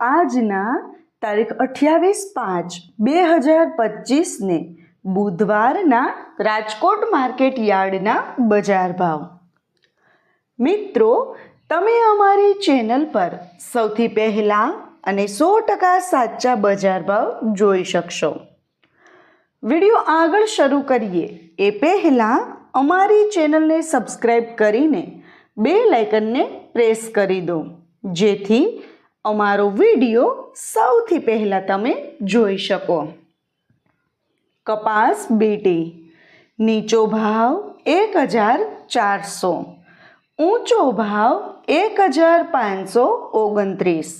આજના તારીખ 28/5/2025 બુધવારના રાજકોટ માર્કેટ યાર્ડના બજાર ભાવ. મિત્રો, તમે અમારી ચેનલ પર સૌથી પહેલાં અને 100% સાચા બજાર ભાવ જોઈ શકશો. વિડીયો આગળ શરૂ કરીએ એ પહેલાં અમારી ચેનલને સબસ્ક્રાઈબ કરીને બેલ આઇકનને પ્રેસ કરી દો, જેથી અમારો વિડીયો સૌથી પહેલાં તમે જોઈ શકો. કપાસ બીટી નીચો ભાવ 1400, ઊંચો ભાવ 1529.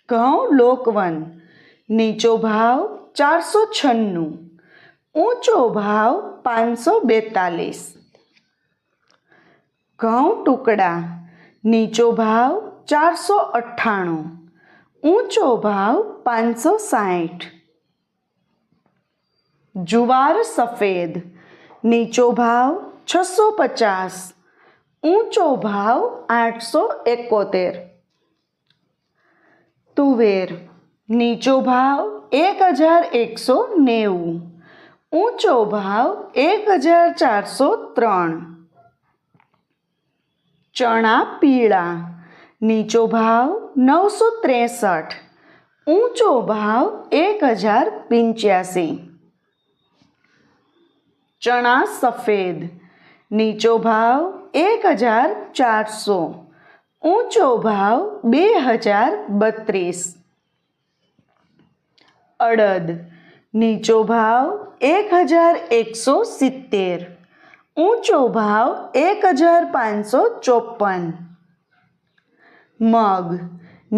ઘઉં લોકવન નીચો ભાવ 496, ઊંચો ભાવ 542. ઘઉં ટુકડા નીચો ભાવ 498, ઊંચો ભાવ 560. જુવાર સફેદ નીચો ભાવ 650, ઊંચો ભાવ 871. તુવેર નીચો ભાવ 1190, ઊંચો ભાવ 1403. ચણા પીળા નીચો ભાવ 963, ઊંચો ભાવ 1085. ચણા સફેદ નીચો ભાવ 1400, ઊંચો ભાવ 2032. અડદ નીચો ભાવ 1170, ઊંચો ભાવ 1554. મગ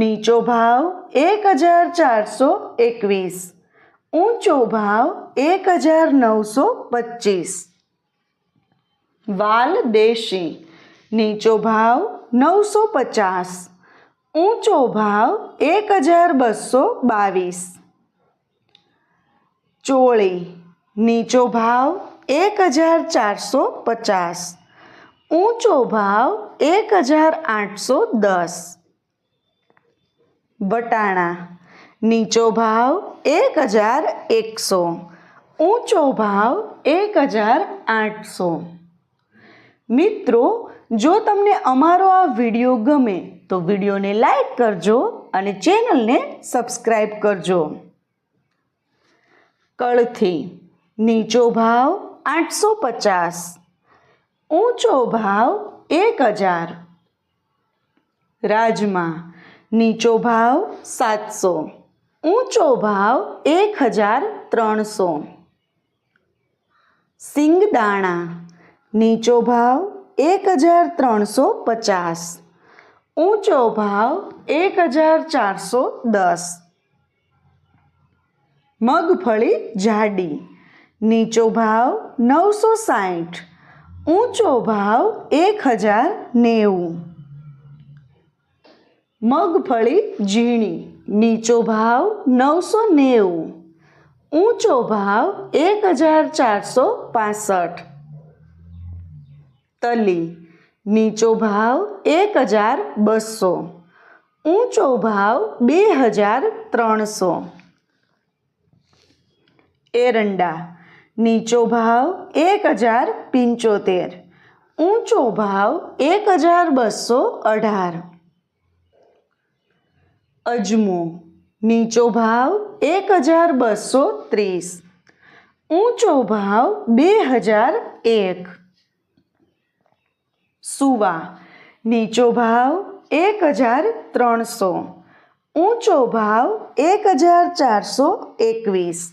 નીચો ભાવ 1421, ઊંચો ભાવ 1925. વાલ દેશી નીચો ભાવ 950, ઊંચો ભાવ 1222. ચોળી નીચો ભાવ 1450, ઊંચો ભાવ 1810. વટાણા નીચો ભાવ 1100, ઊંચો ભાવ 1800. મિત્રો, જો તમને અમારો આ વિડીયો ગમે તો વિડીયોને લાઈક કરજો અને ચેનલને સબસ્ક્રાઈબ કરજો. કળથી નીચો ભાવ 850, ઊંચો ભાવ 1000. રાજમા નીચો ભાવ 700, ઊંચો ભાવ 1300. સિંગદાણા નીચો ભાવ 1350, ઊંચો ભાવ 1410. મગફળી જાડી નીચો ભાવ 960, ઊંચો ભાવ 1090. મગફળી ઝીણી નીચો ભાવ 990, ઊંચો ભાવ 1465. તલી નીચો ભાવ 1200, ઊંચો ભાવ 2300. એરંડા નીચો ભાવ 1075, ઊંચો ભાવ 1218. અજમો નીચો ભાવ 1230, ઊંચો ભાવ 2001. સુવા નીચો ભાવ 1300, ઊંચો ભાવ 1421.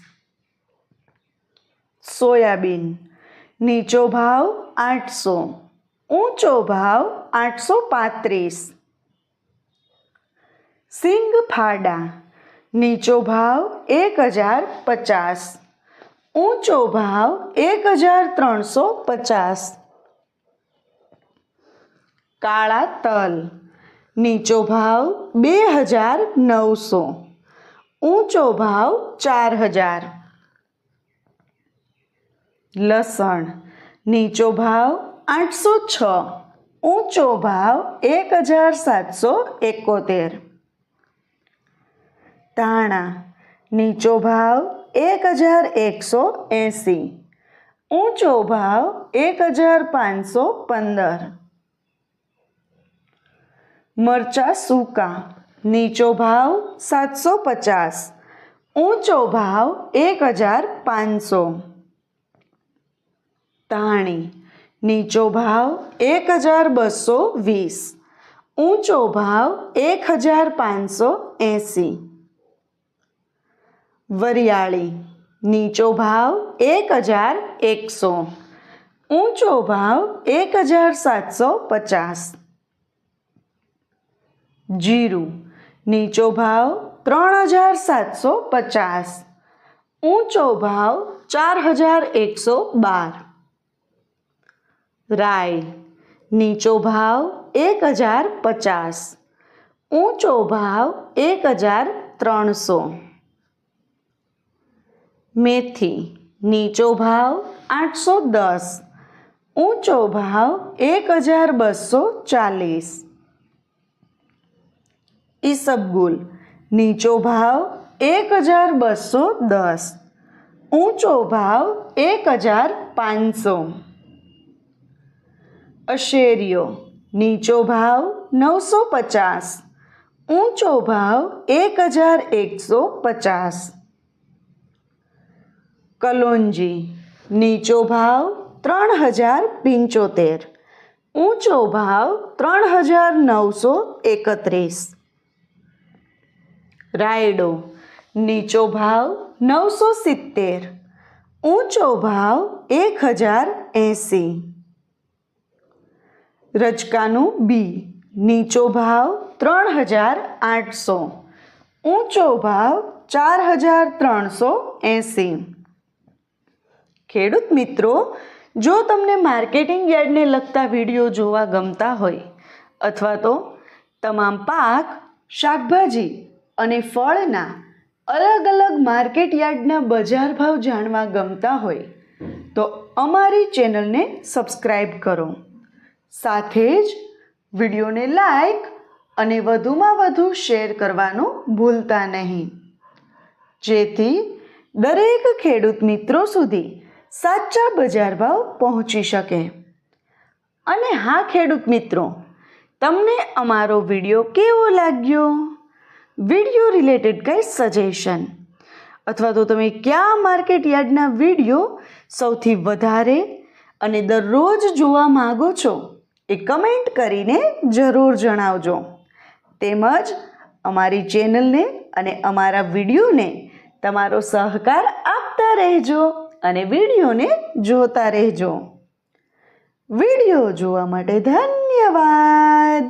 સોયાબીન નીચો ભાવ 800, ઊંચો ભાવ 835. સિંગફાડા નીચો ભાવ 1050, ઊંચો ભાવ 1350. કાળા તલ નીચો ભાવ 2900, ઊંચો ભાવ 4000. લસણ નીચો ભાવ 806, ઊંચો ભાવ 1771. ધાણા નીચો ભાવ 1180, ઊંચો ભાવ 1515. મરચાં સૂકા નીચો ભાવ 750, ઊંચો ભાવ 1500. ધાણી નીચો ભાવ 1220, ઊંચો ભાવ 1580. વરિયાળી નીચો ભાવ 1100, ઊંચો ભાવ 1750. જીરું નીચો ભાવ 3750, ઊંચો ભાવ 4112. રાઈ નીચો ભાવ 1050, ઊંચો ભાવ 1300. મેથી નીચો ભાવ 810, ઊંચો ભાવ 1240. ઈસબગુલ નીચો ભાવ 1210, ઊંચો ભાવ 1500. અશેરીઓ નીચો ભાવ 950, ઊંચો ભાવ 1150. કલોંજી નીચો ભાવ 3075, ઊંચો ભાવ 3931. રાયડો નીચો ભાવ 970, ઊંચો ભાવ 1080. રજકાનું બી નીચો ભાવ 3800, ઊંચો ભાવ 4380. ખેડૂત મિત્રો, જો તમને માર્કેટિંગ યાર્ડને લગતા વિડીયો જોવા ગમતા હોય અથવા તો તમામ પાક, શાકભાજી અને ફળના અલગ અલગ માર્કેટ યાર્ડના બજાર ભાવ જાણવા ગમતા હોય તો અમારી ચેનલને સબસ્ક્રાઈબ કરો. સાથે જ વિડીયોને લાઈક અને વધુમાં વધુ શેર કરવાનું ભૂલતા નહીં, જેથી દરેક ખેડૂત મિત્રો સુધી સાચા બજાર ભાવ પહોંચી શકે. અને હા ખેડૂત મિત્રો, તમને અમારો વિડીયો કેવો લાગ્યો? વિડીયો રિલેટેડ કંઈ સજેશન અથવા તો તમે કયા માર્કેટ યાર્ડના વિડીયો સૌથી વધારે અને દરરોજ જોવા માગો છો એ કમેન્ટ કરીને જરૂર જણાવજો. તેમજ અમારી ચેનલને અને અમારા વિડીયોને તમારો સહકાર આપતા રહેજો અને વિડીયોને જોતા રહેજો. વિડીયો જોવા માટે ધન્યવાદ.